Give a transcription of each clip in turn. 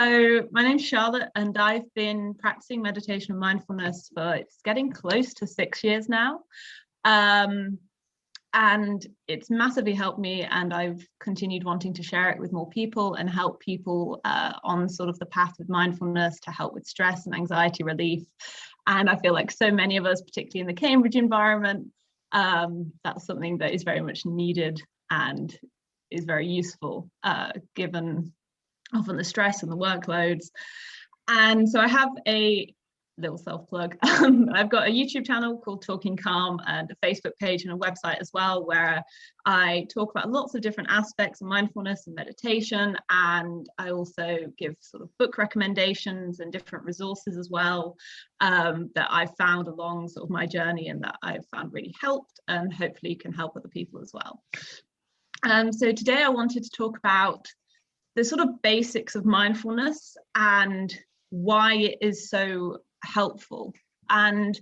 So my name's Charlotte, and I've been practicing meditation and mindfulness for it's getting close to 6 years now. And it's massively helped me, and I've continued wanting to share it with more people and help people on sort of the path of mindfulness to help with stress and anxiety relief. And I feel like so many of us, particularly in the Cambridge environment, that's something that is very much needed and is very useful given often the stress and the workloads. And so I have a little self-plug. I've got a YouTube channel called Talking Calm and a Facebook page and a website as well, where I talk about lots of different aspects of mindfulness and meditation. And I also give sort of book recommendations and different resources as well that I've found along sort of my journey and that I've found really helped and hopefully can help other people as well. So today I wanted to talk about the sort of basics of mindfulness and why it is so helpful. And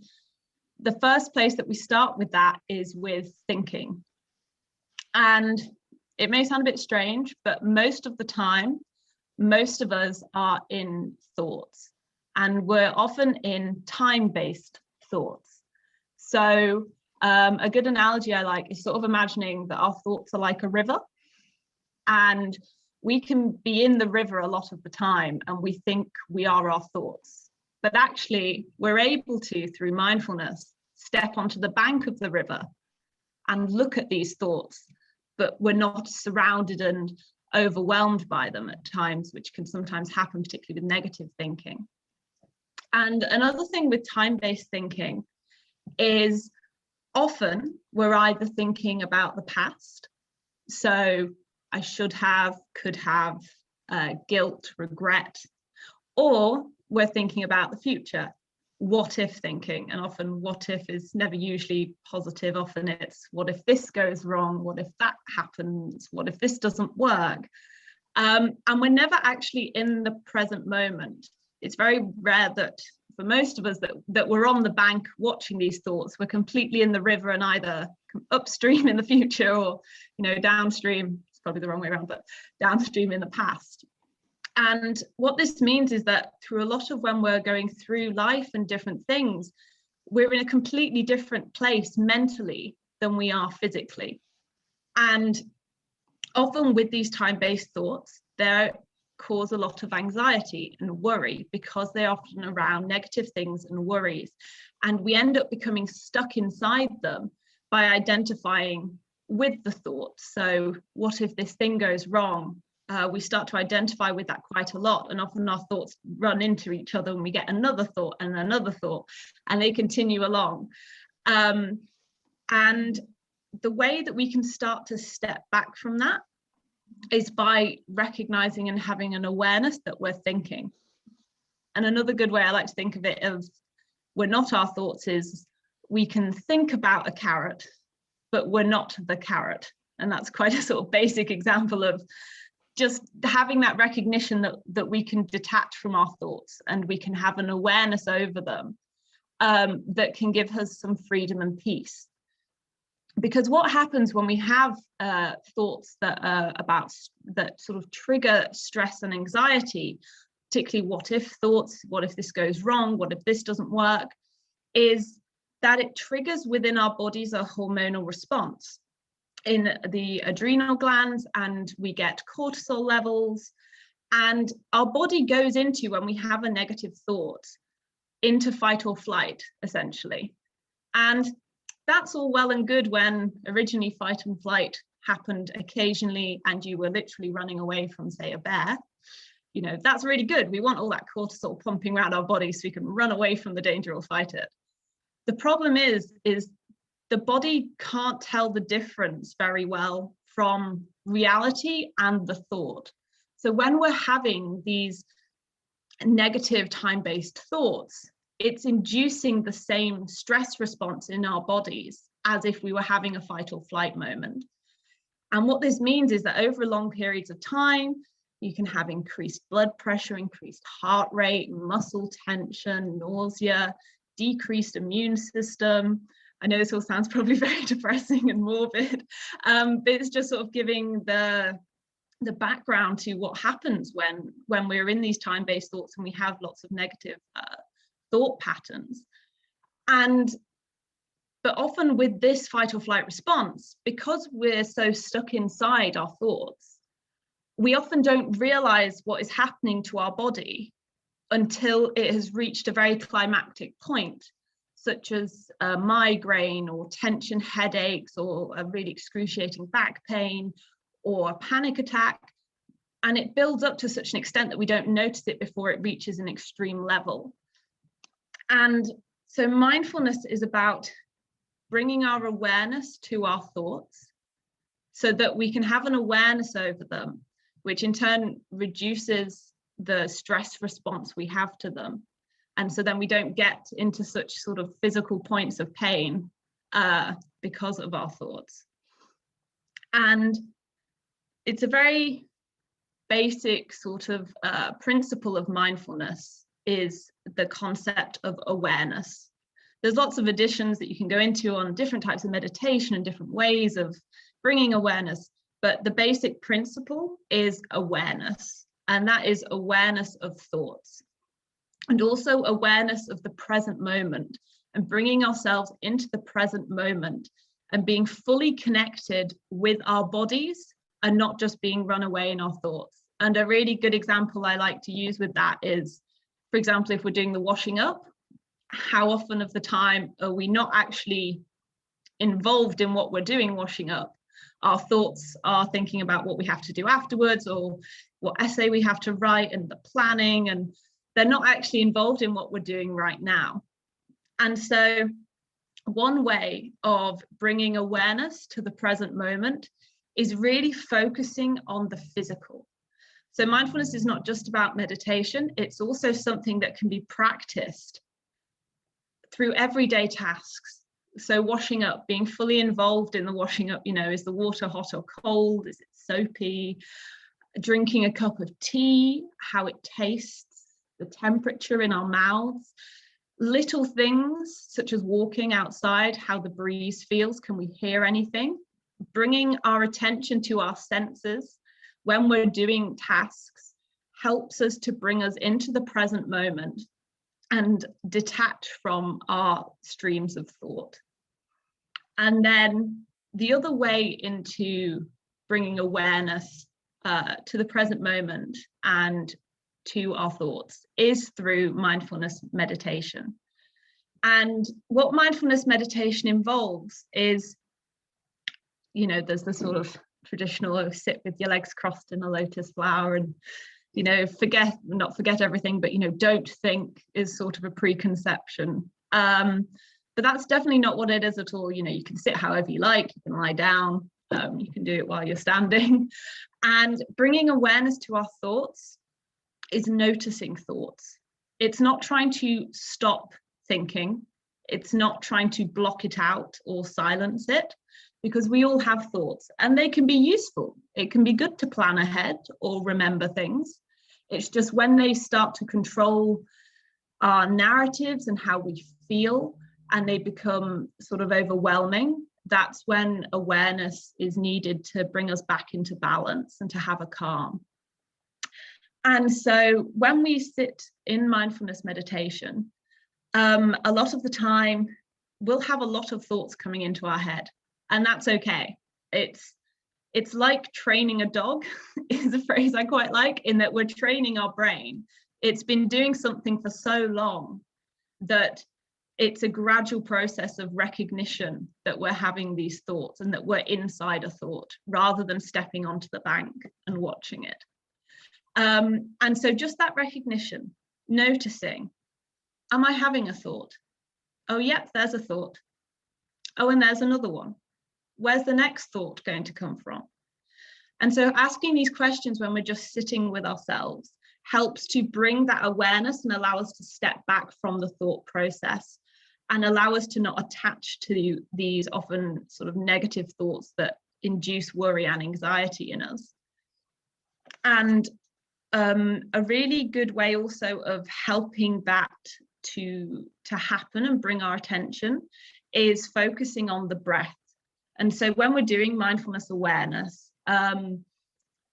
the first place that we start with that is with thinking. And it may sound a bit strange, but most of the time, most of us are in thoughts, and we're often in time-based thoughts. So a good analogy I like is sort of imagining that our thoughts are like a river, and we can be in the river a lot of the time and we think we are our thoughts, but actually we're able to, through mindfulness, step onto the bank of the river and look at these thoughts, but we're not surrounded and overwhelmed by them at times, which can sometimes happen, particularly with negative thinking. And another thing with time-based thinking is often we're either thinking about the past, so I should have, could have, guilt, regret, or we're thinking about the future, what if thinking. And often what if is never usually positive. Often it's what if this goes wrong, what if that happens, what if this doesn't work. And we're never actually in the present moment. It's very rare that for most of us that we're on the bank watching these thoughts. We're completely in the river and either upstream in the future or downstream. Probably the wrong way around, but downstream in the past. And what this means is that through a lot of when we're going through life and different things, we're in a completely different place mentally than we are physically. And often with these time-based thoughts, they cause a lot of anxiety and worry because they're often around negative things and worries. And we end up becoming stuck inside them by identifying with the thoughts. So what if this thing goes wrong? We start to identify with that quite a lot, and often our thoughts run into each other and we get another thought and another thought, and they continue along. And the way that we can start to step back from that is by recognizing and having an awareness that we're thinking. And another good way I like to think of it of we're not our thoughts is we can think about a carrot, but we're not the carrot. And that's quite a sort of basic example of just having that recognition that we can detach from our thoughts and we can have an awareness over them that can give us some freedom and peace. Because what happens when we have thoughts that are about that sort of trigger stress and anxiety, particularly what if thoughts, what if this goes wrong, what if this doesn't work, is that it triggers within our bodies a hormonal response in the adrenal glands, and we get cortisol levels, and our body goes into, when we have a negative thought, into fight or flight, essentially. And that's all well and good when originally fight and flight happened occasionally and you were literally running away from, say, a bear. That's really good. We want all that cortisol pumping around our body so we can run away from the danger or fight it. The problem is the body can't tell the difference very well from reality and the thought. So when we're having these negative time-based thoughts, it's inducing the same stress response in our bodies as if we were having a fight or flight moment. And what this means is that over long periods of time, you can have increased blood pressure, increased heart rate, muscle tension, nausea, decreased immune system. I know this all sounds probably very depressing and morbid, but it's just sort of giving the the background to what happens when we're in these time-based thoughts and we have lots of negative thought patterns. But often with this fight or flight response, because we're so stuck inside our thoughts, we often don't realize what is happening to our body until it has reached a very climactic point, such as a migraine or tension headaches or a really excruciating back pain or a panic attack. And it builds up to such an extent that we don't notice it before it reaches an extreme level. And so mindfulness is about bringing our awareness to our thoughts so that we can have an awareness over them, which in turn reduces the stress response we have to them. And so then we don't get into such sort of physical points of pain because of our thoughts. And it's a very basic sort of principle of mindfulness is the concept of awareness. There's lots of additions that you can go into on different types of meditation and different ways of bringing awareness, but the basic principle is awareness, and that is awareness of thoughts, and also awareness of the present moment, and bringing ourselves into the present moment and being fully connected with our bodies and not just being run away in our thoughts. And a really good example I like to use with that is, for example, if we're doing the washing up, how often of the time are we not actually involved in what we're doing washing up? Our thoughts are thinking about what we have to do afterwards or what essay we have to write and the planning, and they're not actually involved in what we're doing right now. And so one way of bringing awareness to the present moment is really focusing on the physical. So mindfulness is not just about meditation, it's also something that can be practiced through everyday tasks. So washing up, being fully involved in the washing up, is the water hot or cold? Is it soapy? Drinking a cup of tea, how it tastes, the temperature in our mouths, little things such as walking outside, how the breeze feels, can we hear anything? Bringing our attention to our senses when we're doing tasks helps us to bring us into the present moment and detach from our streams of thought. And then the other way into bringing awareness to the present moment and to our thoughts is through mindfulness meditation. And what mindfulness meditation involves is, there's the sort of traditional sit with your legs crossed in a lotus flower and not forget everything, but don't think is sort of a preconception. But that's definitely not what it is at all. You can sit however you like, you can lie down, you can do it while you're standing. And bringing awareness to our thoughts is noticing thoughts. It's not trying to stop thinking. It's not trying to block it out or silence it, because we all have thoughts and they can be useful. It can be good to plan ahead or remember things. It's just when they start to control our narratives and how we feel and they become sort of overwhelming, that's when awareness is needed to bring us back into balance and to have a calm. And so when we sit in mindfulness meditation, a lot of the time we'll have a lot of thoughts coming into our head, and that's okay. It's like training a dog is a phrase I quite like, in that we're training our brain. It's been doing something for so long that it's a gradual process of recognition that we're having these thoughts and that we're inside a thought rather than stepping onto the bank and watching it. And so just that recognition, noticing, am I having a thought? Oh, yep, there's a thought. Oh, and there's another one. Where's the next thought going to come from? And so asking these questions when we're just sitting with ourselves helps to bring that awareness and allow us to step back from the thought process and allow us to not attach to these often sort of negative thoughts that induce worry and anxiety in us. And a really good way also of helping that to happen and bring our attention is focusing on the breath. And so when we're doing mindfulness awareness,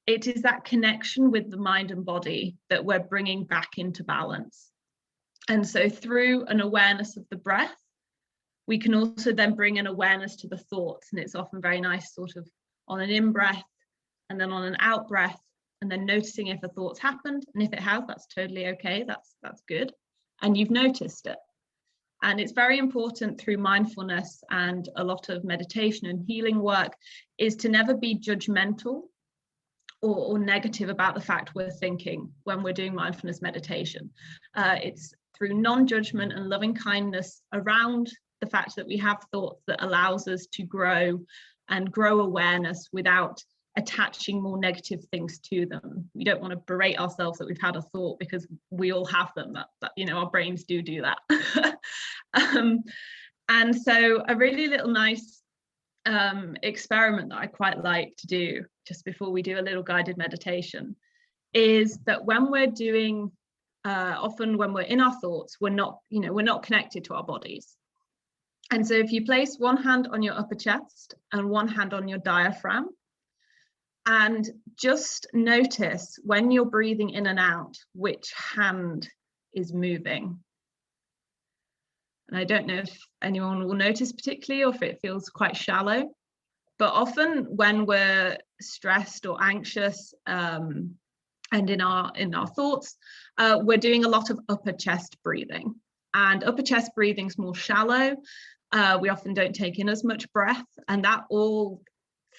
it is that connection with the mind and body that we're bringing back into balance. And so through an awareness of the breath, we can also then bring an awareness to the thoughts. And it's often very nice sort of on an in-breath and then on an out-breath, and then noticing if a thought's happened. And if it has, that's totally okay. That's good. And you've noticed it. And it's very important through mindfulness and a lot of meditation and healing work is to never be judgmental or negative about the fact we're thinking when we're doing mindfulness meditation. It's through non-judgment and loving kindness around the fact that we have thoughts that allows us to grow awareness without attaching more negative things to them. We don't want to berate ourselves that we've had a thought, because we all have them, that you know, our brains do that. And so a really little nice experiment that I quite like to do just before we do a little guided meditation is that when we're doing often when we're in our thoughts, we're not connected to our bodies. And so if you place one hand on your upper chest and one hand on your diaphragm, and just notice when you're breathing in and out, which hand is moving. And I don't know if anyone will notice particularly, or if it feels quite shallow, but often when we're stressed or anxious and in our thoughts, we're doing a lot of upper chest breathing. And upper chest breathing is more shallow. We often don't take in as much breath, and that all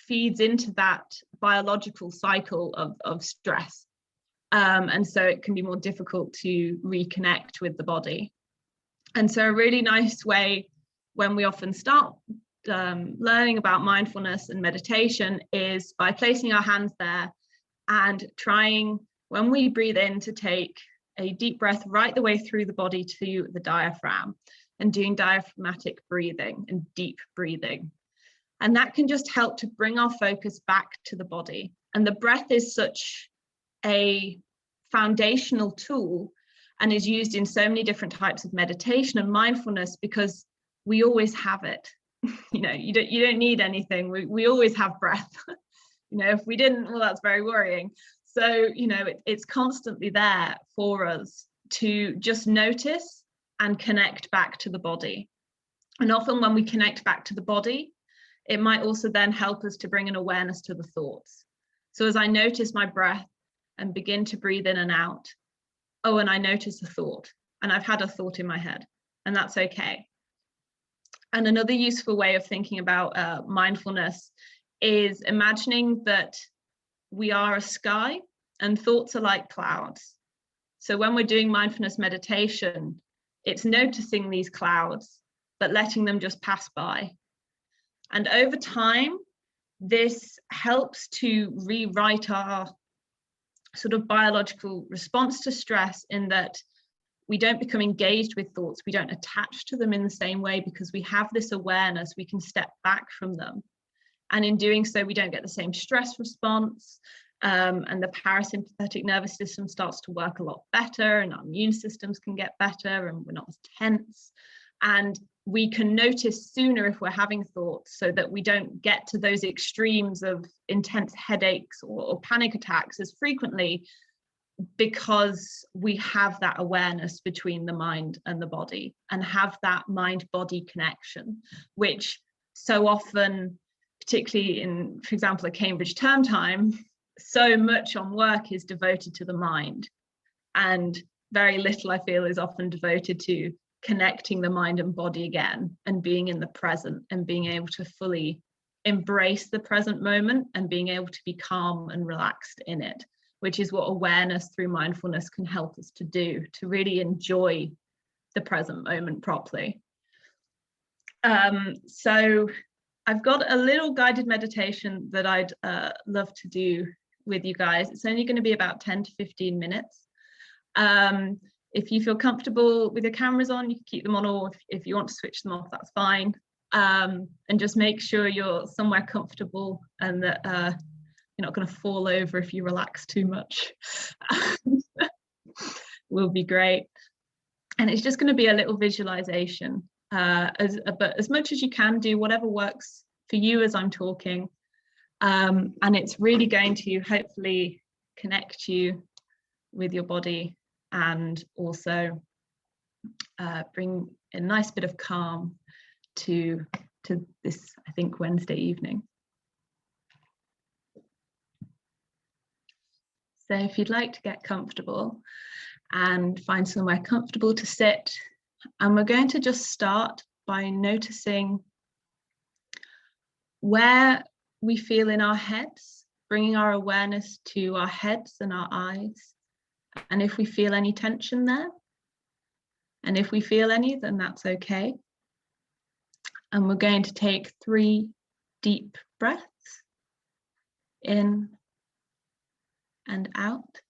feeds into that biological cycle of stress. And so it can be more difficult to reconnect with the body. And so a really nice way when we often start learning about mindfulness and meditation is by placing our hands there and trying, when we breathe in, to take a deep breath right the way through the body to the diaphragm, and doing diaphragmatic breathing and deep breathing. And that can just help to bring our focus back to the body. And the breath is such a foundational tool and is used in so many different types of meditation and mindfulness, because we always have it. You know, you don't need anything. We always have breath. You know, if we didn't, well, that's very worrying. So, you know, it's constantly there for us to just notice and connect back to the body. And often when we connect back to the body, it might also then help us to bring an awareness to the thoughts. So as I notice my breath and begin to breathe in and out, oh, and I notice a thought, and I've had a thought in my head, and that's okay. And another useful way of thinking about mindfulness is imagining that we are a sky and thoughts are like clouds. So when we're doing mindfulness meditation, it's noticing these clouds, but letting them just pass by. And over time, this helps to rewrite our sort of biological response to stress, in that we don't become engaged with thoughts, we don't attach to them in the same way, because we have this awareness, we can step back from them. And in doing so, we don't get the same stress response, and the parasympathetic nervous system starts to work a lot better, and our immune systems can get better, and we're not as tense. And we can notice sooner if we're having thoughts, so that we don't get to those extremes of intense headaches or panic attacks as frequently, because we have that awareness between the mind and the body, and have that mind-body connection, which so often, particularly in, for example, a Cambridge term time, so much on work is devoted to the mind, and very little, I feel, is often devoted to connecting the mind and body again, and being in the present, and being able to fully embrace the present moment, and being able to be calm and relaxed in it, which is what awareness through mindfulness can help us to do, to really enjoy the present moment properly. So I've got a little guided meditation that I'd love to do with you guys. It's only going to be about 10 to 15 minutes. If you feel comfortable with your cameras on, you can keep them on, or if you want to switch them off, that's fine. And just make sure you're somewhere comfortable, and that you're not going to fall over if you relax too much. Will be great. And it's just going to be a little visualization. But as much as you can, do whatever works for you as I'm talking. And it's really going to hopefully connect you with your body and also bring a nice bit of calm to this, I think, Wednesday evening. So if you'd like to get comfortable and find somewhere comfortable to sit, and we're going to just start by noticing where we feel in our heads, bringing our awareness to our heads and our eyes. And if we feel any tension there, and if we feel any, then that's okay. And we're going to take 3 deep breaths in and out,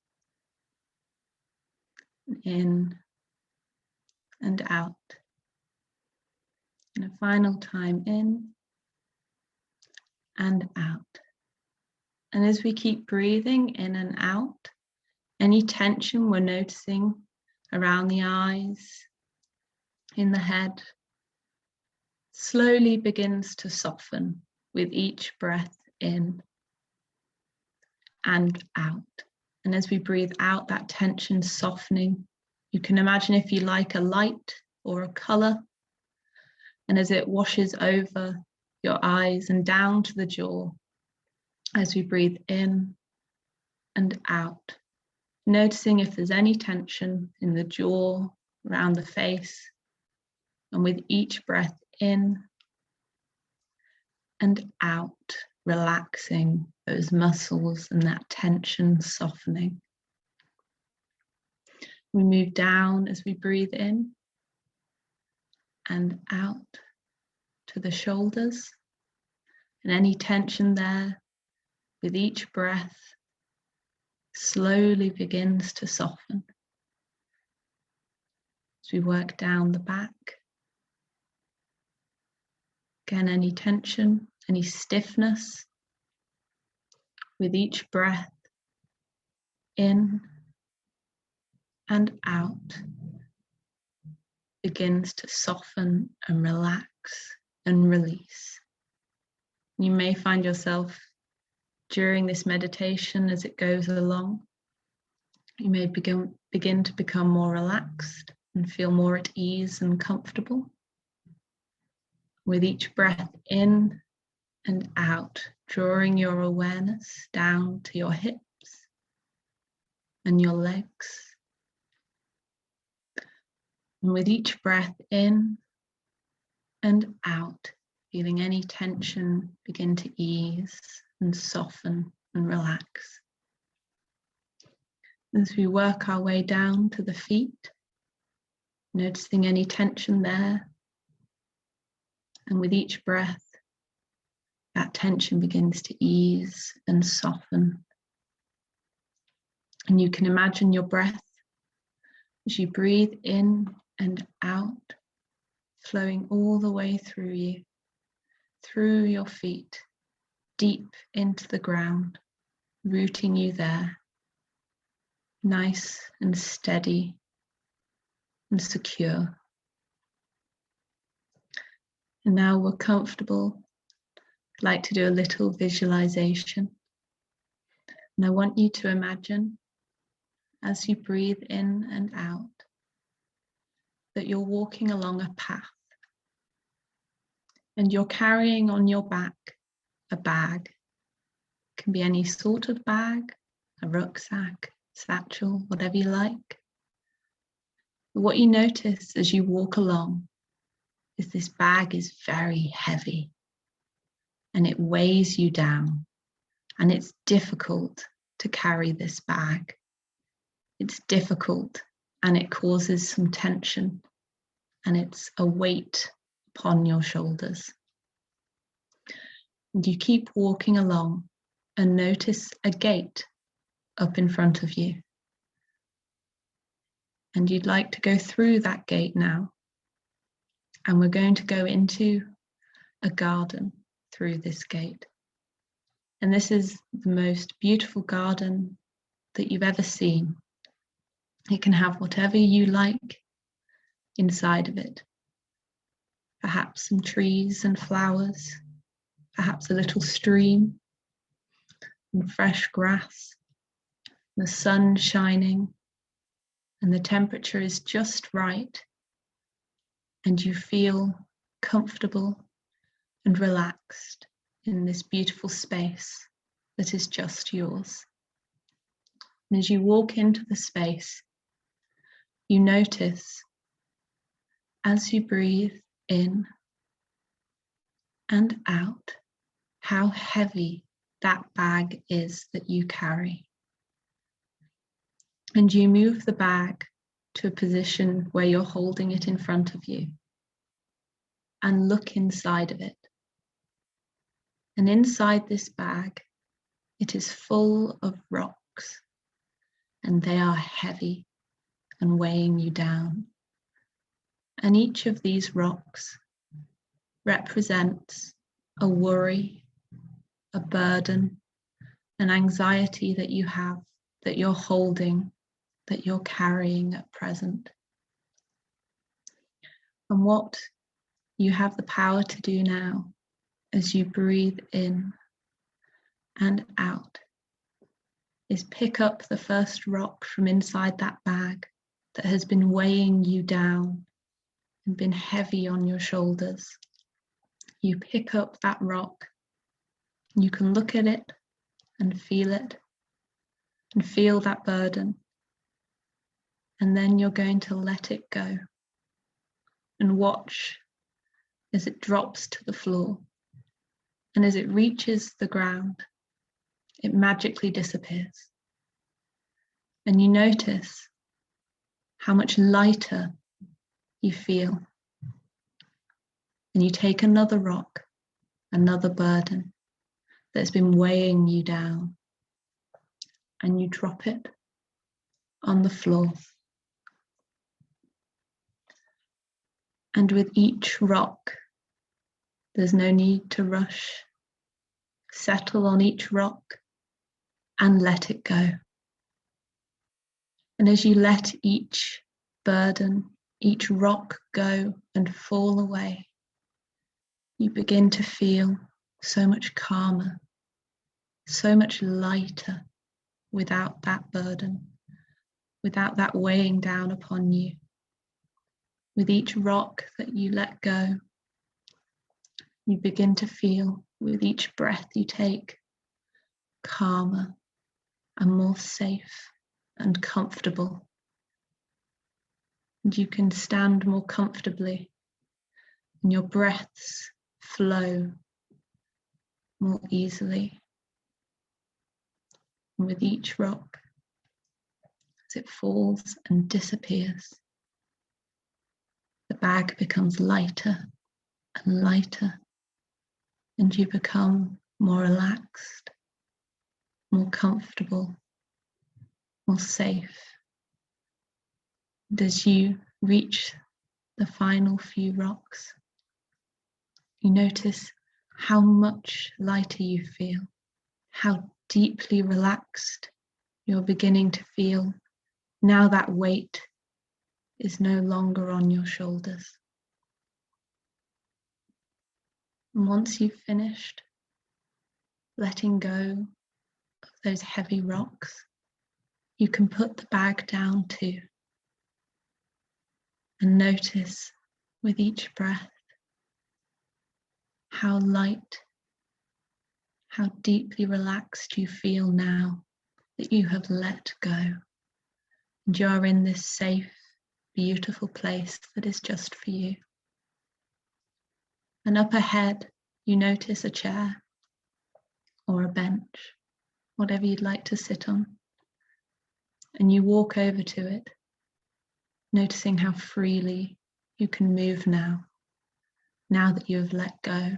in and out. And a final time in and out. And as we keep breathing in and out, any tension we're noticing around the eyes, in the head, slowly begins to soften with each breath in and out. And as we breathe out, that tension softening. You can imagine, if you like, a light or a colour, and as it washes over your eyes and down to the jaw, as we breathe in and out, noticing if there's any tension in the jaw, around the face, and with each breath in and out, relaxing those muscles and that tension softening. We move down as we breathe in and out to the shoulders, and any tension there with each breath slowly begins to soften. As we work down the back, again, any tension, any stiffness, with each breath in and out begins to soften and relax and release. You may find yourself during this meditation, as it goes along, you may begin to become more relaxed and feel more at ease and comfortable. With each breath in and out, drawing your awareness down to your hips and your legs. And with each breath in and out, feeling any tension begin to ease and soften and relax. As we work our way down to the feet, noticing any tension there. And with each breath, that tension begins to ease and soften. And you can imagine your breath as you breathe in and out, flowing all the way through you, through your feet, deep into the ground, rooting you there, nice and steady and secure. And now we're comfortable. I'd like to do a little visualization. And I want you to imagine, as you breathe in and out, that you're walking along a path and you're carrying on your back a bag. It can be any sort of bag, a rucksack, satchel, whatever you like. But what you notice as you walk along is this bag is very heavy and it weighs you down, and it's difficult to carry this bag. It's difficult and it causes some tension, and it's a weight upon your shoulders. And you keep walking along and notice a gate up in front of you. And you'd like to go through that gate now. And we're going to go into a garden through this gate. And this is the most beautiful garden that you've ever seen. It can have whatever you like inside of it. Perhaps some trees and flowers, perhaps a little stream, and fresh grass, the sun shining, and the temperature is just right, and you feel comfortable and relaxed in this beautiful space that is just yours. And as you walk into the space, you notice as you breathe in and out how heavy that bag is that you carry. And you move the bag to a position where you're holding it in front of you and look inside of it. And inside this bag, it is full of rocks, and they are heavy and weighing you down. And each of these rocks represents a worry, a burden, an anxiety that you have, that you're holding, that you're carrying at present. And what you have the power to do now as you breathe in and out is pick up the first rock from inside that bag that has been weighing you down and been heavy on your shoulders. You pick up that rock, you can look at it and feel that burden. And then you're going to let it go and watch as it drops to the floor. And as it reaches the ground, it magically disappears. And you notice how much lighter you feel. And you take another rock, another burden that's been weighing you down, and you drop it on the floor. And with each rock, there's no need to rush. Settle on each rock and let it go. And as you let each burden, each rock go and fall away, you begin to feel so much calmer, so much lighter without that burden, without that weighing down upon you. With each rock that you let go, you begin to feel, with each breath you take, calmer and more safe and comfortable. And you can stand more comfortably, and your breaths flow more easily. And with each rock, as it falls and disappears, the bag becomes lighter and lighter, and you become more relaxed, more comfortable, more safe. And as you reach the final few rocks, you notice how much lighter you feel, how deeply relaxed you're beginning to feel. Now that weight is no longer on your shoulders. And once you've finished letting go of those heavy rocks, you can put the bag down too. And notice with each breath how light, how deeply relaxed you feel now that you have let go. And you are in this safe, beautiful place that is just for you. And up ahead, you notice a chair or a bench, whatever you'd like to sit on. And you walk over to it, noticing how freely you can move now that you have let go.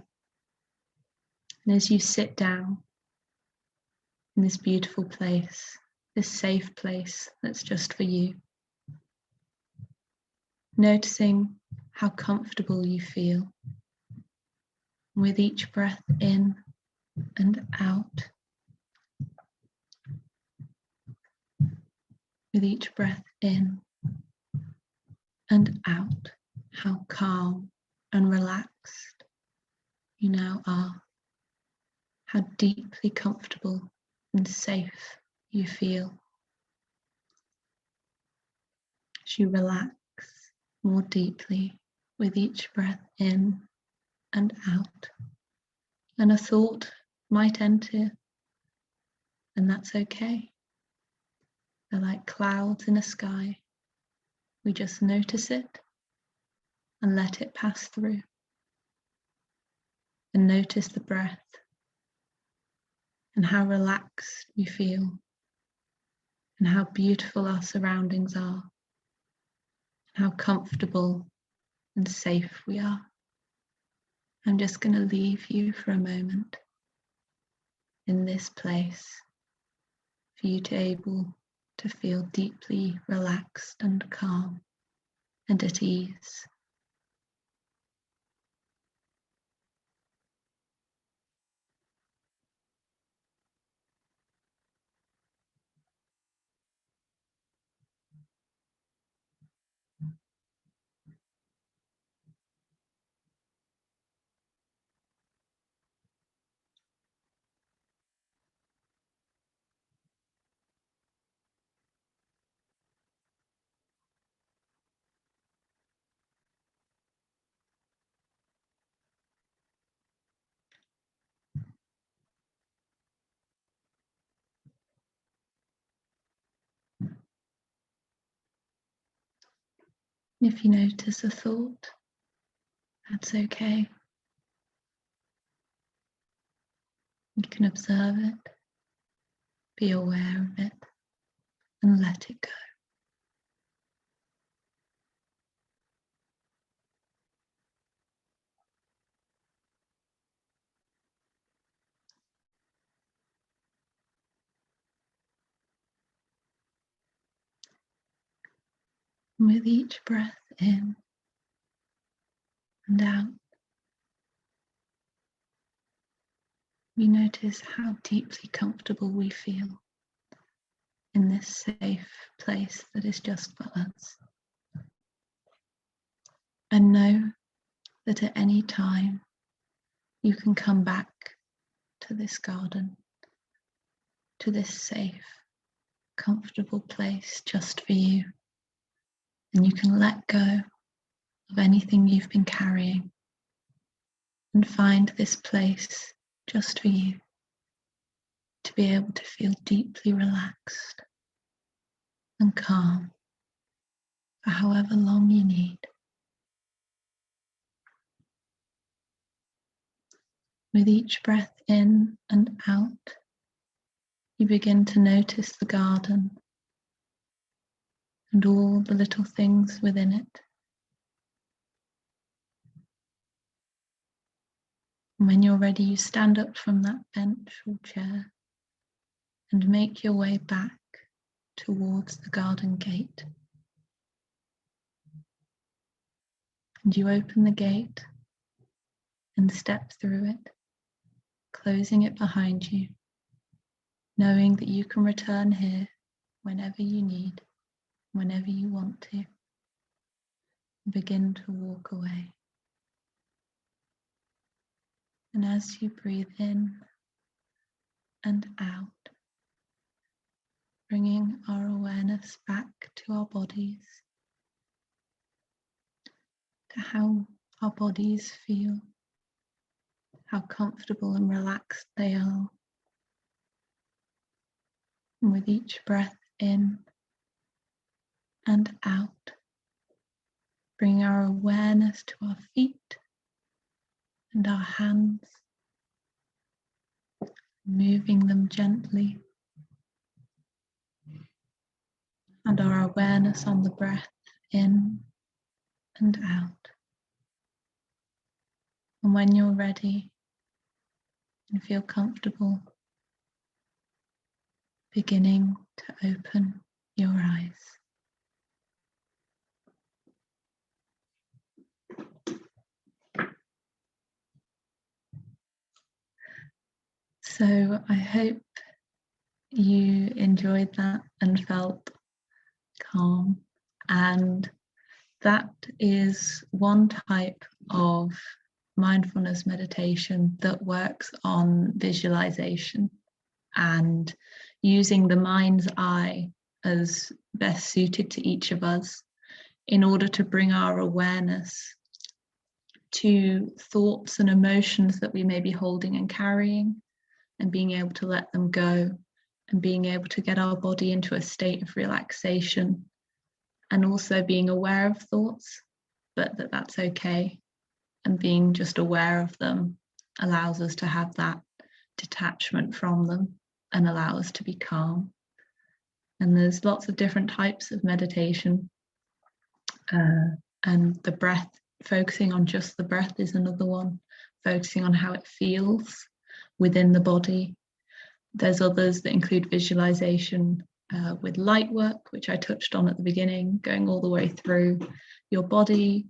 And as you sit down in this beautiful place, this safe place that's just for you, noticing how comfortable you feel with each breath in and out. With each breath in and out, how calm and relaxed you now are, how deeply comfortable and safe you feel as you relax more deeply with each breath in and out. And a thought might enter, and that's okay. They're like clouds in a sky. We just notice it and let it pass through. And notice the breath and how relaxed you feel and how beautiful our surroundings are and how comfortable and safe we are. I'm just going to leave you for a moment in this place for you to be able to feel deeply relaxed and calm and at ease. If you notice a thought, that's okay. You can observe it, be aware of it, and let it go. And with each breath in and out, we notice how deeply comfortable we feel in this safe place that is just for us. And know that at any time you can come back to this garden, to this safe, comfortable place just for you. And you can let go of anything you've been carrying and find this place just for you to be able to feel deeply relaxed and calm for however long you need. With each breath in and out, you begin to notice the garden and all the little things within it. And when you're ready, you stand up from that bench or chair and make your way back towards the garden gate. And you open the gate and step through it, closing it behind you, knowing that you can return here whenever you need, whenever you want to. Begin to walk away. And as you breathe in and out, bringing our awareness back to our bodies, to how our bodies feel, how comfortable and relaxed they are. And with each breath in and out, bring our awareness to our feet and our hands, moving them gently, and our awareness on the breath in and out. And when you're ready and feel comfortable, beginning to open your eyes. So I hope you enjoyed that and felt calm, and that is one type of mindfulness meditation that works on visualization. and using the mind's eye as best suited to each of us in order to bring our awareness to thoughts and emotions that we may be holding and carrying, and being able to let them go, and being able to get our body into a state of relaxation, and also being aware of thoughts, but that's okay. And being just aware of them allows us to have that detachment from them and allow us to be calm. And there's lots of different types of meditation, and the breath, focusing on just the breath is another one, focusing on how it feels within the body. There's others that include visualization with light work, which I touched on at the beginning, going all the way through your body.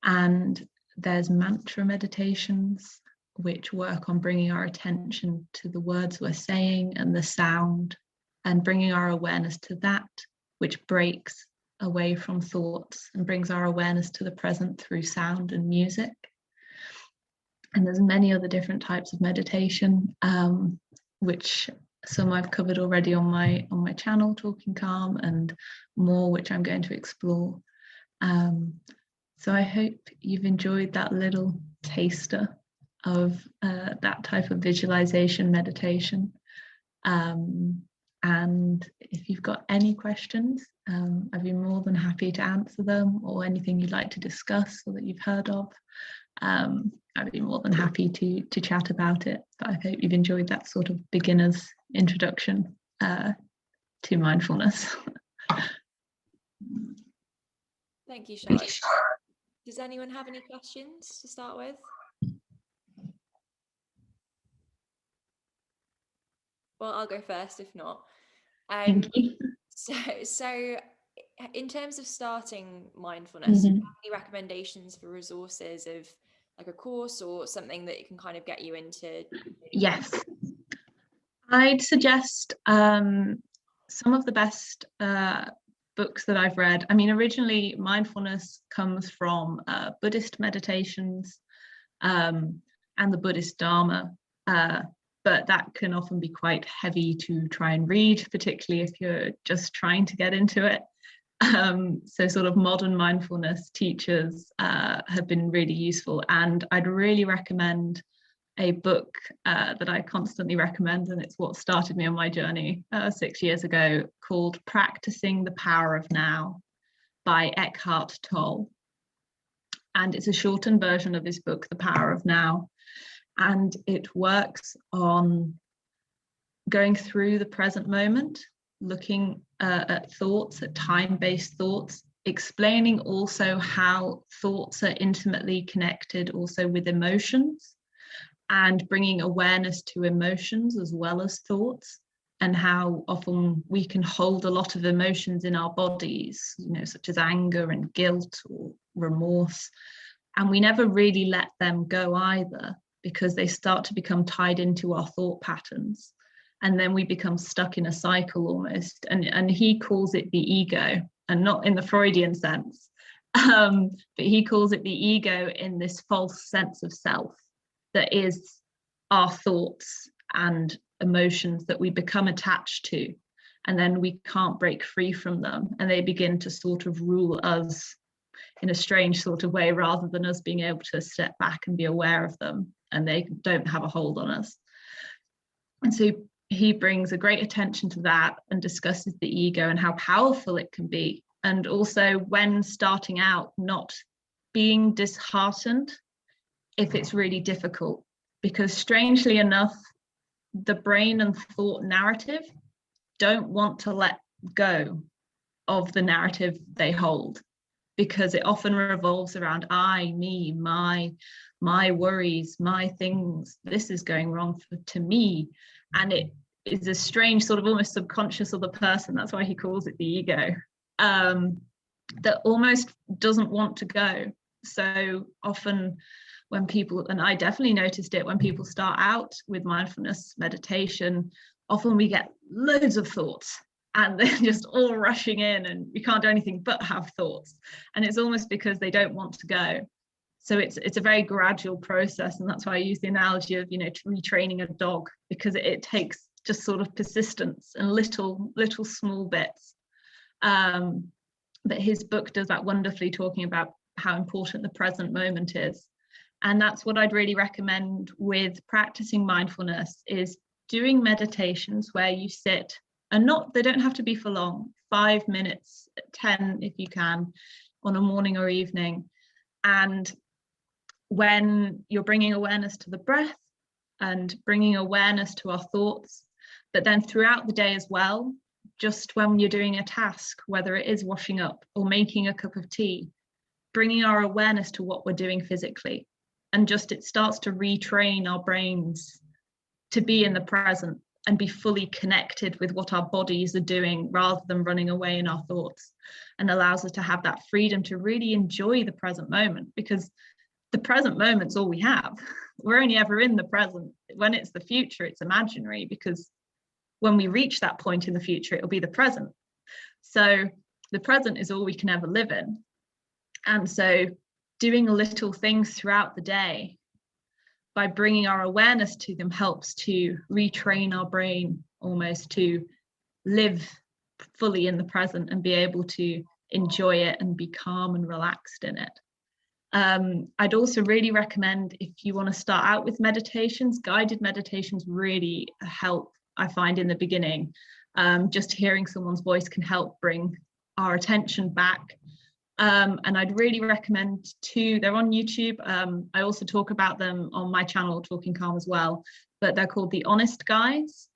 And there's mantra meditations, which work on bringing our attention to the words we're saying and the sound, and bringing our awareness to that, which breaks away from thoughts and brings our awareness to the present through sound and music. And there's many other different types of meditation, which some I've covered already on my channel, Talking Calm, and more which I'm going to explore. So I hope you've enjoyed that little taster of that type of visualization meditation. And if you've got any questions, I'd be more than happy to answer them, or anything you'd like to discuss or that you've heard of. I'd be more than happy to chat about it. But I hope you've enjoyed that sort of beginner's introduction to mindfulness. Thank you, Charlotte. Does anyone have any questions to start with? Well, I'll go first if not. Thank you. So in terms of starting mindfulness, do you have any recommendations for resources of like a course or something that you can kind of get you into? Yes. I'd suggest some of the best books that I've read. I mean, originally mindfulness comes from Buddhist meditations and the Buddhist Dharma, but that can often be quite heavy to try and read, particularly if you're just trying to get into it. So sort of modern mindfulness teachers have been really useful, and I'd really recommend a book that I constantly recommend, and it's what started me on my journey 6 years ago, called Practicing the Power of Now by Eckhart Tolle. And it's a shortened version of his book, The Power of Now. And it works on going through the present moment, looking at thoughts, at time-based thoughts, explaining also how thoughts are intimately connected also with emotions, and bringing awareness to emotions as well as thoughts, and how often we can hold a lot of emotions in our bodies, such as anger and guilt or remorse, and we never really let them go either, because they start to become tied into our thought patterns, and then we become stuck in a cycle almost. And he calls it the ego, and not in the Freudian sense, but he calls it the ego in this false sense of self that is our thoughts and emotions that we become attached to, and then we can't break free from them, and they begin to sort of rule us in a strange sort of way, rather than us being able to step back and be aware of them, and they don't have a hold on us. And so he brings a great attention to that and discusses the ego and how powerful it can be, and also when starting out, not being disheartened if it's really difficult, because strangely enough, the brain and thought narrative don't want to let go of the narrative they hold, because it often revolves around I, me, my worries, my things, this is going wrong to me. And it is a strange sort of almost subconscious of the person, that's why he calls it the ego, that almost doesn't want to go. So often when people, and I definitely noticed it when people start out with mindfulness meditation, often we get loads of thoughts and they're just all rushing in, and we can't do anything but have thoughts, and it's almost because they don't want to go. So it's a very gradual process, and that's why I use the analogy of retraining a dog, because it takes just sort of persistence and little small bits. But his book does that wonderfully, talking about how important the present moment is. And that's what I'd really recommend with practicing mindfulness, is doing meditations where you sit, and they don't have to be for long, 5 minutes, 10 if you can, on a morning or evening. And when you're bringing awareness to the breath and bringing awareness to our thoughts, but then throughout the day as well, just when you're doing a task, whether it is washing up or making a cup of tea, bringing our awareness to what we're doing physically. And just it starts to retrain our brains to be in the present and be fully connected with what our bodies are doing rather than running away in our thoughts, and allows us to have that freedom to really enjoy the present moment, because the present moment's all we have. We're only ever in the present. When it's the future, it's imaginary, because when we reach that point in the future, it'll be the present. So the present is all we can ever live in. And so doing little things throughout the day by bringing our awareness to them helps to retrain our brain almost to live fully in the present and be able to enjoy it and be calm and relaxed in it. I'd also really recommend, if you want to start out with meditations, guided meditations really help, I find, in the beginning. Just hearing someone's voice can help bring our attention back. And I'd really recommend they're on YouTube. I also talk about them on my channel, Talking Calm, as well, but they're called The Honest Guys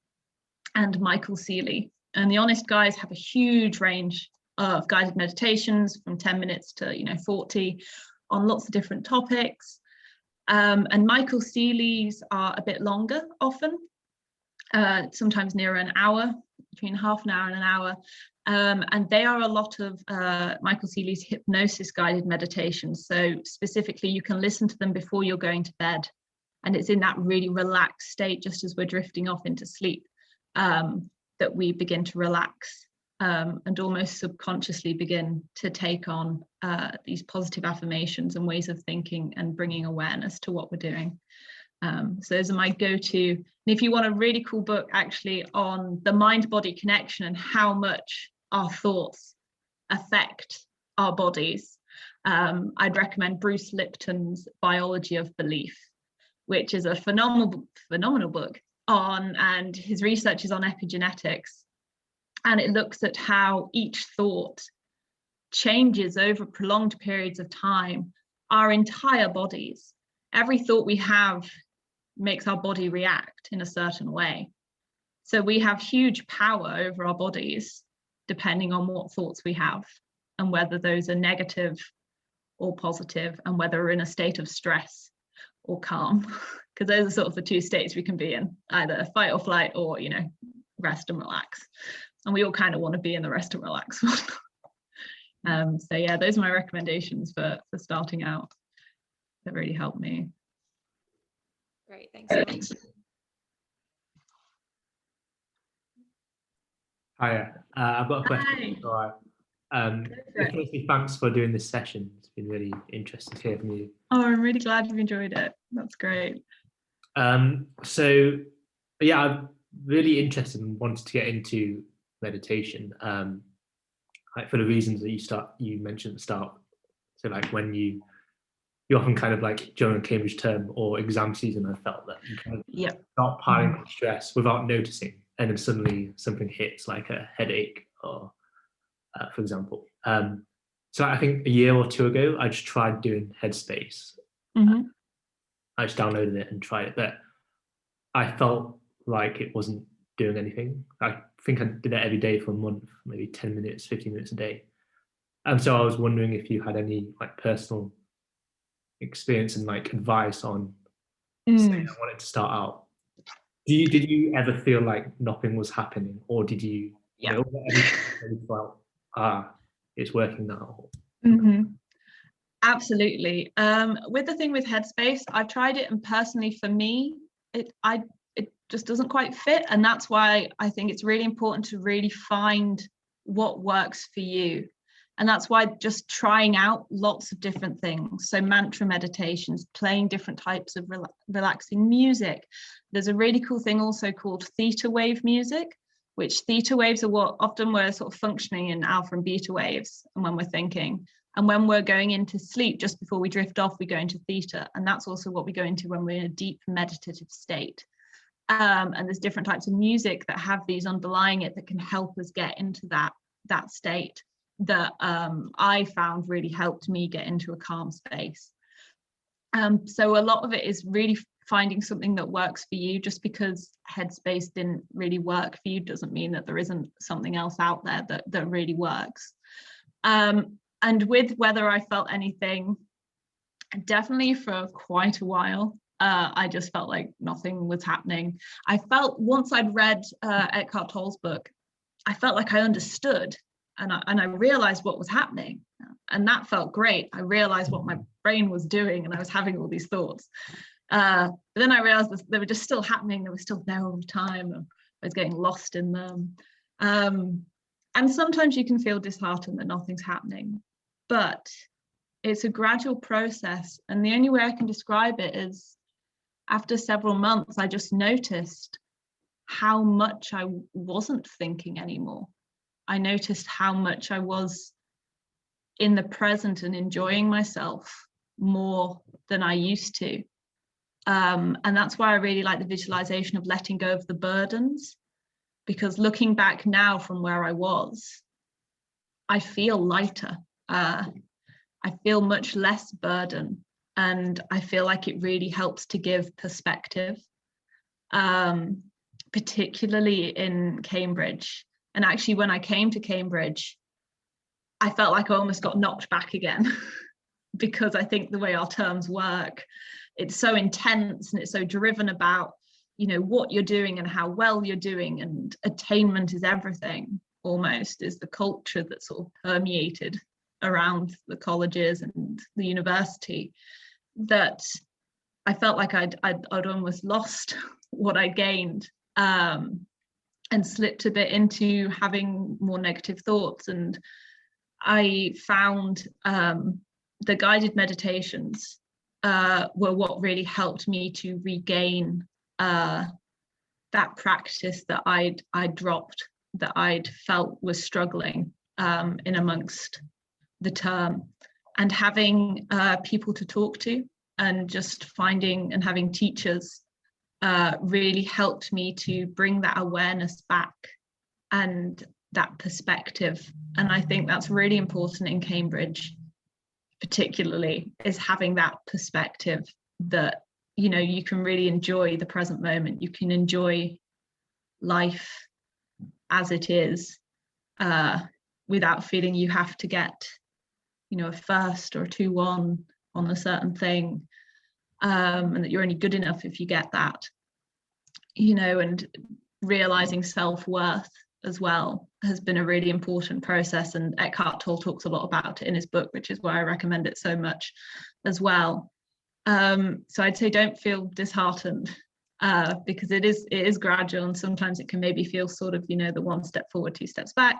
and Michael Seeley. And The Honest Guys have a huge range of guided meditations from 10 minutes to 40 on lots of different topics. And Michael Seeley's are a bit longer often, sometimes near an hour, between half an hour and an hour. And they are a lot of Michael Seeley's hypnosis guided meditations. So specifically, you can listen to them before you're going to bed. And it's in that really relaxed state, just as we're drifting off into sleep, that we begin to relax and almost subconsciously begin to take on these positive affirmations and ways of thinking and bringing awareness to what we're doing. So those are my go-to. And if you want a really cool book actually on the mind-body connection and how much our thoughts affect our bodies, I'd recommend Bruce Lipton's Biology of Belief, which is a phenomenal book on, and his research is on epigenetics. And it looks at how each thought changes over prolonged periods of time our entire bodies. Every thought we have makes our body react in a certain way. So we have huge power over our bodies depending on what thoughts we have and whether those are negative or positive, and whether we're in a state of stress or calm, because those are sort of the two states we can be in, either fight or flight or rest and relax. And we all kind of want to be in the rest and relax one. So yeah, those are my recommendations for starting out. That really helped me. Great, thanks so much. Hiya, I've got a question. Firstly, thanks for doing this session. It's been really interesting to hear from you. Oh, I'm really glad you've enjoyed it. That's great. So yeah, I'm really interested and wanted to get into meditation, like for the reasons that you mentioned at the start. So like when you often kind of like during a Cambridge term or exam season, I felt that you kind of start piling on stress without noticing, and then suddenly something hits, like a headache or for example. So I think a year or two ago, I just tried doing Headspace. I just downloaded it and tried it, but I felt like it wasn't doing anything. I think I did it every day for a month, maybe 10 minutes, 15 minutes a day. And so I was wondering if you had any like personal experience and like advice on saying I wanted to start out. Did you ever feel like nothing was happening, or did you felt it's working now? Absolutely. With the thing with Headspace, I've tried it, and personally for me, it just doesn't quite fit, and that's why I think it's really important to really find what works for you. And that's why just trying out lots of different things. So mantra meditations, playing different types of relaxing music. There's a really cool thing also called theta wave music, which theta waves are what often we're sort of functioning in alpha and beta waves, and when we're thinking. And when we're going into sleep, just before we drift off, we go into theta. And that's also what we go into when we're in a deep meditative state. And there's different types of music that have these underlying it that can help us get into that state that I found really helped me get into a calm space. So a lot of it is really finding something that works for you. Just because Headspace didn't really work for you doesn't mean that there isn't something else out there that really works. And with whether I felt anything, definitely for quite a while, I just felt like nothing was happening. I felt once I'd read Eckhart Tolle's book, I felt like I understood. And I realized what was happening, and that felt great. I realized what my brain was doing, and I was having all these thoughts. But then I realized that they were just still happening. They were still there all the time. I was getting lost in them. And sometimes you can feel disheartened that nothing's happening, but it's a gradual process. And the only way I can describe it is after several months, I just noticed how much I wasn't thinking anymore. I noticed how much I was in the present and enjoying myself more than I used to. And that's why I really like the visualization of letting go of the burdens, because looking back now from where I was, I feel lighter. I feel much less burden, and I feel like it really helps to give perspective, particularly in Cambridge. And actually, when I came to Cambridge, I felt like I almost got knocked back again because I think the way our terms work, it's so intense and it's so driven about, what you're doing and how well you're doing, and attainment is everything, almost, is the culture that sort of permeated around the colleges and the university, that I felt like I'd almost lost what I gained. And slipped a bit into having more negative thoughts. And I found the guided meditations were what really helped me to regain that practice that I'd dropped, that I'd felt was struggling in amongst the term. And having people to talk to, and just finding and having teachers really helped me to bring that awareness back and that perspective. And I think that's really important in Cambridge, particularly, is having that perspective that, you can really enjoy the present moment. You can enjoy life as it is without feeling you have to get, a first or a 2-1 on a certain thing. And that you're only good enough if you get that, and realizing self-worth as well has been a really important process. And Eckhart Tolle talks a lot about it in his book, which is why I recommend it so much as well. So I'd say don't feel disheartened, because it is gradual, and sometimes it can maybe feel sort of, the 1 step forward, 2 steps back.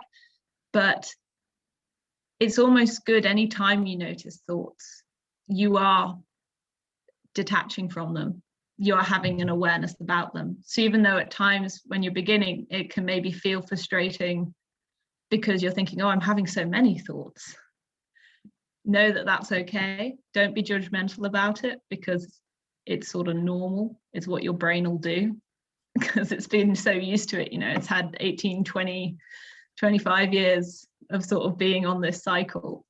But it's almost good anytime you notice thoughts, you are detaching from them, you are having an awareness about them. So even though at times when you're beginning, it can maybe feel frustrating because you're thinking, oh, I'm having so many thoughts, know that that's okay. Don't be judgmental about it, because it's sort of normal. It's what your brain will do, because it's been so used to it. It's had 18, 20, 25 years of sort of being on this cycle,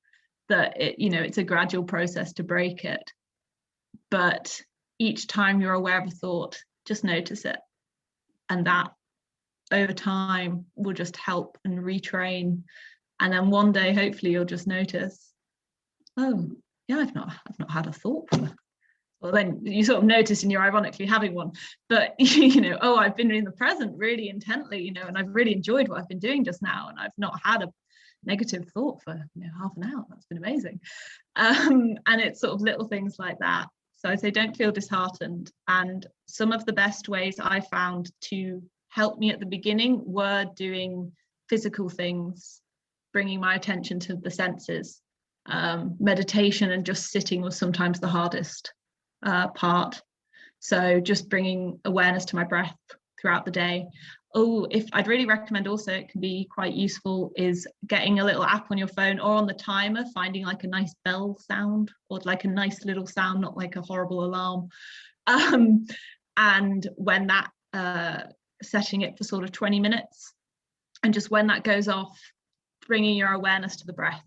that it's a gradual process to break it. But each time you're aware of a thought, just notice it. And that over time will just help and retrain. And then one day, hopefully, you'll just notice, oh, yeah, I've not had a thought for. Well, then you sort of notice and you're ironically having one. But, oh, I've been in the present really intently, and I've really enjoyed what I've been doing just now. And I've not had a negative thought for half an hour. That's been amazing. And it's sort of little things like that. So I say don't feel disheartened. And some of the best ways I found to help me at the beginning were doing physical things bringing my attention to the senses. Meditation and just sitting was sometimes the hardest part. So just bringing awareness to my breath throughout the day. Oh, if I'd really recommend also, it can be quite useful, is getting a little app on your phone or on the timer, finding like a nice bell sound or like a nice little sound, not like a horrible alarm. And when that, setting it for sort of 20 minutes, and just when that goes off, bringing your awareness to the breath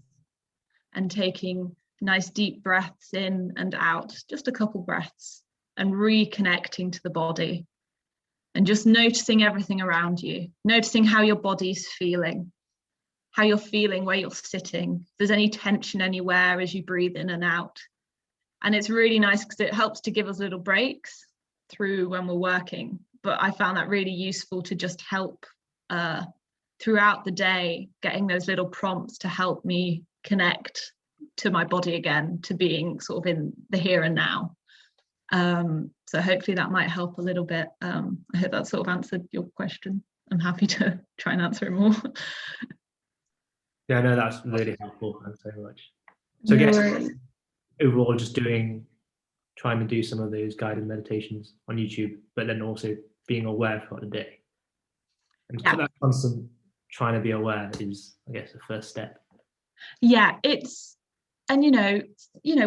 and taking nice deep breaths in and out, just a couple breaths, and reconnecting to the body. And just noticing everything around you, noticing how your body's feeling, how you're feeling where you're sitting, if there's any tension anywhere as you breathe in and out. And it's really nice because it helps to give us little breaks through when we're working. But I found that really useful to just help throughout the day, getting those little prompts to help me connect to my body again, to being sort of in the here and now. So hopefully that might help a little bit. I hope that sort of answered your question. I'm happy to try and answer it more. Yeah, no, that's really helpful. Thanks very much. So I guess overall, just trying to do some of those guided meditations on YouTube, but then also being aware throughout the day. And that constant trying to be aware is, I guess, the first step. Yeah, and you know,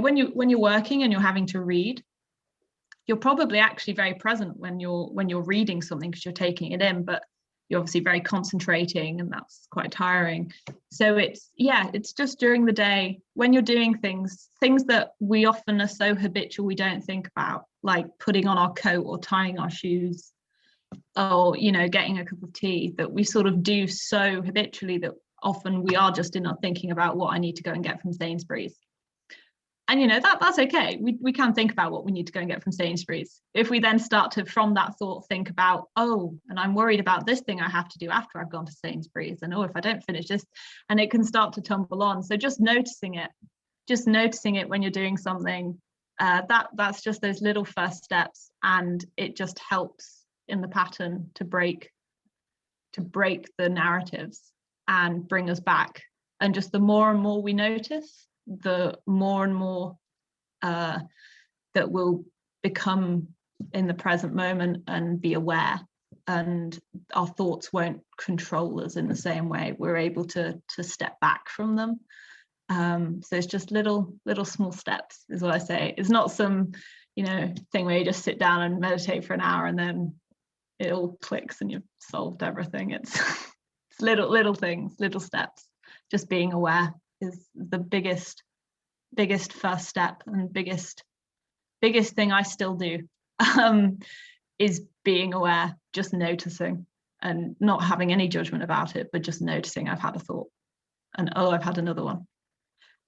when you're working and you're having to read, you're probably actually very present when you're reading something because you're taking it in, but you're obviously very concentrating, and that's quite tiring. So it's just during the day when you're doing things that we often are so habitual we don't think about, like putting on our coat or tying our shoes, or getting a cup of tea, that we sort of do so habitually that often we are just not thinking about what I need to go and get from Sainsbury's. And that's okay. We can think about what we need to go and get from Sainsbury's. If we then start to, from that thought, think about, and I'm worried about this thing I have to do after I've gone to Sainsbury's, and if I don't finish this, and it can start to tumble on. So just noticing it when you're doing something, that's just those little first steps, and it just helps in the pattern to break the narratives and bring us back. And just the more and more we notice, the more and more that we'll become in the present moment and be aware, and our thoughts won't control us in the same way. We're able to step back from them. So it's just little small steps is what I say. It's not some thing where you just sit down and meditate for an hour and then it all clicks and you've solved everything. It's little things, little steps. Just being aware is the biggest first step, and biggest thing I still do, is being aware, just noticing and not having any judgment about it, but just noticing I've had a thought and I've had another one.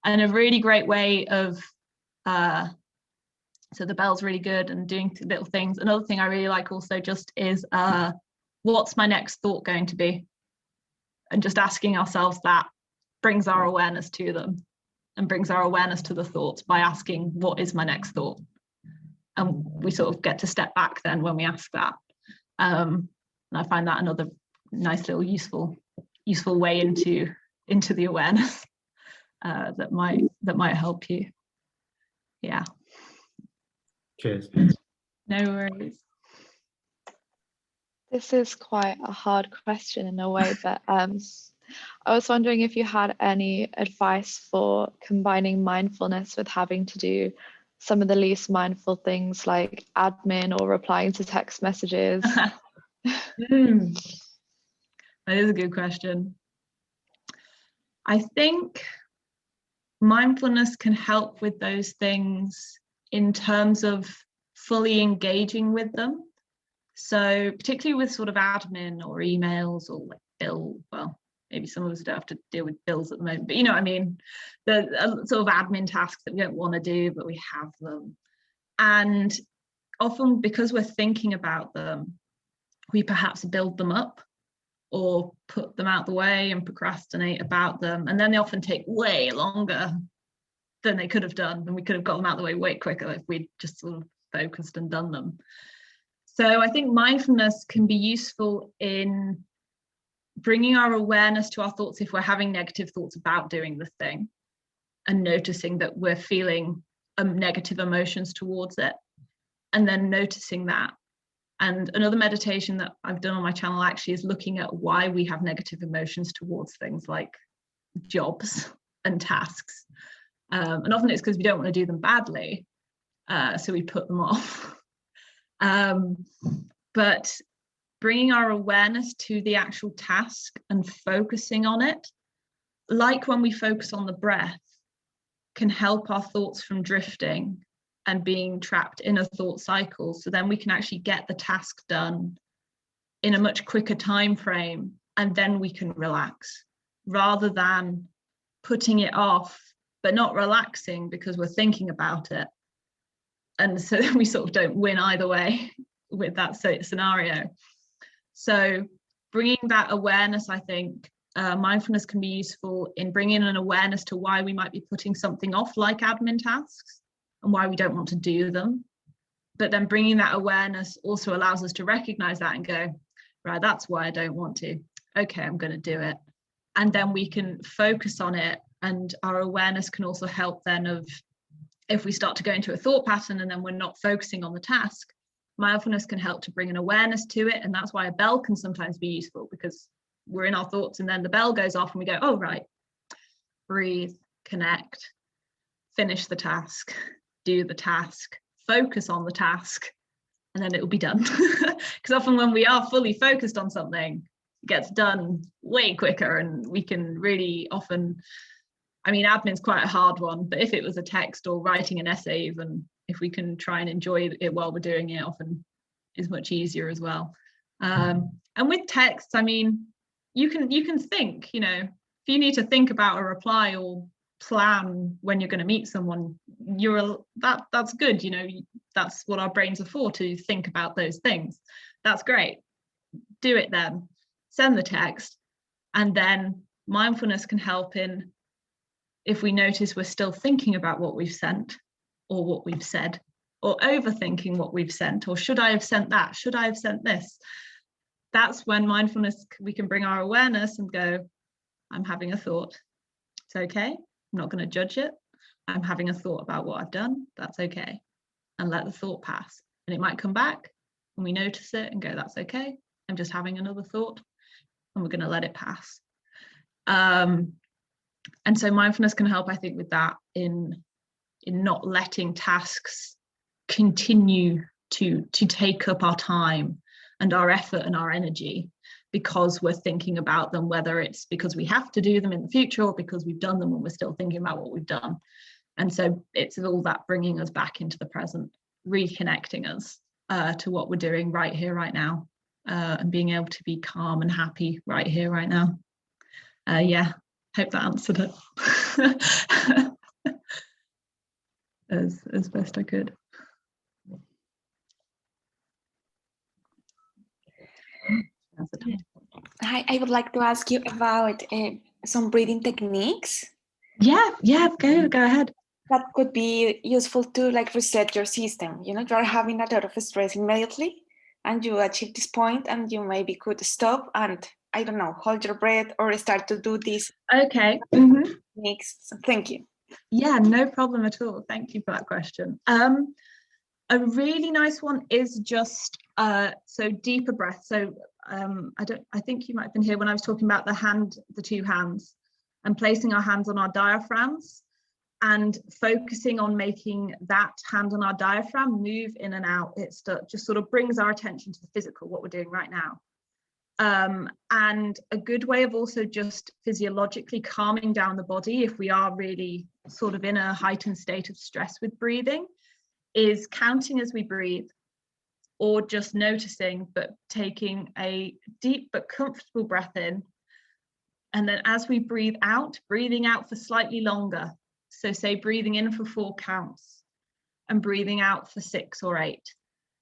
And a really great way of so the bell's really good, and doing little things. Another thing I really like also just is what's my next thought going to be, and just asking ourselves that brings our awareness to them, and brings our awareness to the thoughts by asking, what is my next thought? And we sort of get to step back then when we ask that. And I find that another nice little useful way into the awareness that might help you. Yeah. Cheers. No worries. This is quite a hard question in a way, but I was wondering if you had any advice for combining mindfulness with having to do some of the least mindful things like admin or replying to text messages. That is a good question. I think mindfulness can help with those things in terms of fully engaging with them. So particularly with sort of admin or emails or like maybe some of us don't have to deal with bills at the moment, but you know what I mean, the sort of admin tasks that we don't want to do, but we have them. And often because we're thinking about them, we perhaps build them up or put them out the way and procrastinate about them. And then they often take way longer than they could have done, and we could have got them out the way way quicker if we'd just sort of focused and done them. So I think mindfulness can be useful in bringing our awareness to our thoughts if we're having negative thoughts about doing the thing, and noticing that we're feeling negative emotions towards it, and then noticing that. And another meditation that I've done on my channel actually is looking at why we have negative emotions towards things like jobs and tasks. And often it's because we don't want to do them badly, so we put them off. But bringing our awareness to the actual task and focusing on it, like when we focus on the breath, can help our thoughts from drifting and being trapped in a thought cycle. So then we can actually get the task done in a much quicker time frame, and then we can relax, rather than putting it off but not relaxing because we're thinking about it. And so we sort of don't win either way with that scenario. So bringing that awareness, I think mindfulness can be useful in bringing an awareness to why we might be putting something off, like admin tasks, and why we don't want to do them. But then bringing that awareness also allows us to recognize that and go, right, that's why I don't want to. Okay, I'm going to do it. And then we can focus on it. And our awareness can also help then of, if we start to go into a thought pattern and then we're not focusing on the task, mindfulness can help to bring an awareness to it. And that's why a bell can sometimes be useful, because we're in our thoughts and then the bell goes off and we go, oh, right, breathe, connect, finish the task, do the task, focus on the task, and then it will be done. Because often when we are fully focused on something, it gets done way quicker, and we can really often, I mean, admin's quite a hard one, but if it was a text or writing an essay, even if we can try and enjoy it while we're doing it, often is much easier as well. And with text, I mean, you can think, you know, if you need to think about a reply or plan when you're going to meet someone, that's good, you know, that's what our brains are for, to think about those things. That's great. Do it then. Send the text, and then mindfulness can help in, if we notice we're still thinking about what we've sent or what we've said, or overthinking what we've sent, or should I have sent that? Should I have sent this? That's when mindfulness, we can bring our awareness and go, I'm having a thought. It's okay. I'm not going to judge it. I'm having a thought about what I've done. That's okay. And let the thought pass. And it might come back and we notice it and go, that's okay. I'm just having another thought, and we're going to let it pass. And so mindfulness can help, I think, with that, in not letting tasks continue to take up our time and our effort and our energy because we're thinking about them, whether it's because we have to do them in the future or because we've done them and we're still thinking about what we've done. And so it's all that bringing us back into the present, reconnecting us to what we're doing right here, right now, and being able to be calm and happy right here, right now. Yeah, hope that answered it as best I could. Hi, I would like to ask you about some breathing techniques. Yeah, go ahead. That could be useful to like reset your system. You know, you are having a lot of stress immediately, and you achieve this point, and you maybe could stop and, I don't know, hold your breath or start to do this. Okay. Techniques. So thank you. Yeah, no problem at all. Thank you for that question. A really nice one is just so deeper breath. So I think you might have been here when I was talking about the two hands, and placing our hands on our diaphragms and focusing on making that hand on our diaphragm move in and out. It just sort of brings our attention to the physical, what we're doing right now. And a good way of also just physiologically calming down the body if we are really sort of in a heightened state of stress with breathing is counting as we breathe, or just noticing but taking a deep but comfortable breath in, and then as we breathe out, breathing out for slightly longer. So say breathing in for 4 counts and breathing out for 6 or 8.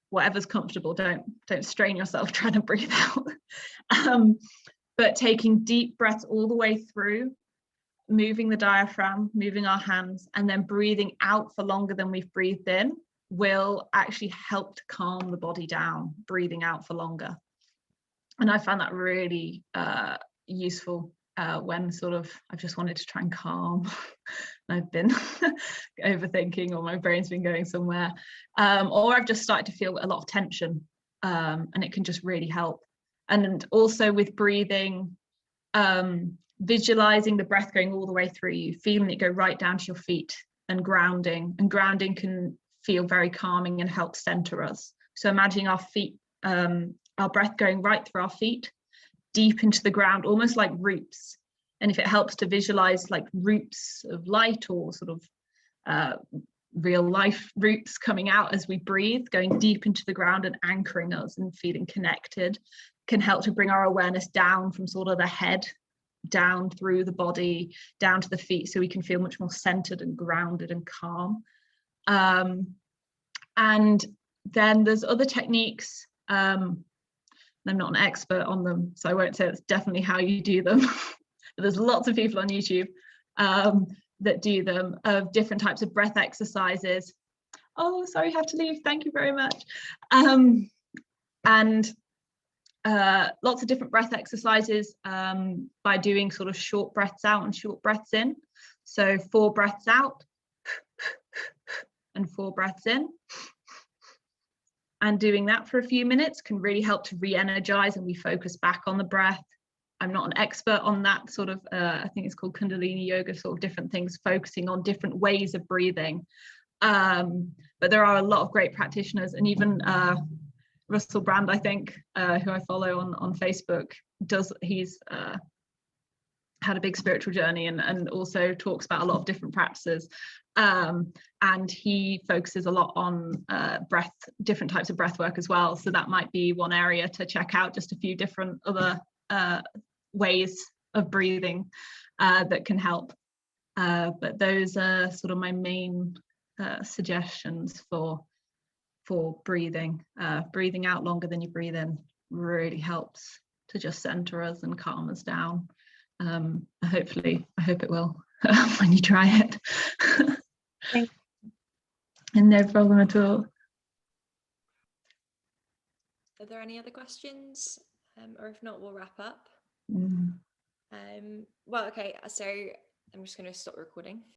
Whatever's comfortable, don't strain yourself trying to breathe out. But taking deep breaths all the way through, moving the diaphragm, moving our hands, and then breathing out for longer than we've breathed in will actually help to calm the body down, breathing out for longer. And I found that really useful when sort of I've just wanted to try and calm. I've been overthinking, or my brain's been going somewhere, or I've just started to feel a lot of tension, and it can just really help. And also with breathing, visualizing the breath going all the way through you, feeling it go right down to your feet, and grounding can feel very calming and help center us. So imagining our feet, our breath going right through our feet, deep into the ground, almost like roots. And if it helps to visualize like roots of light, or sort of real life roots coming out as we breathe, going deep into the ground and anchoring us and feeling connected, can help to bring our awareness down from sort of the head, down through the body, down to the feet, so we can feel much more centered and grounded and calm. And then there's other techniques. I'm not an expert on them, so I won't say it's definitely how you do them. But there's lots of people on YouTube that do them, of different types of breath exercises. Oh, sorry, I have to leave. Thank you very much. And lots of different breath exercises by doing sort of short breaths out and short breaths in. So 4 breaths out and 4 breaths in. And doing that for a few minutes can really help to re-energize and refocus back on the breath. I'm not an expert on that sort of, I think it's called Kundalini yoga, sort of different things, focusing on different ways of breathing. But there are a lot of great practitioners, and even Russell Brand, I think, who I follow on Facebook, he's had a big spiritual journey, and also talks about a lot of different practices. And he focuses a lot on different types of breath work as well. So that might be one area to check out, just a few different other ways of breathing that can help. But those are sort of my main suggestions for breathing. Breathing out longer than you breathe in really helps to just center us and calm us down. I hope it will when you try it. Thank you. And no problem at all. Are there any other questions? Or if not, we'll wrap up. Well, okay, so I'm just going to stop recording.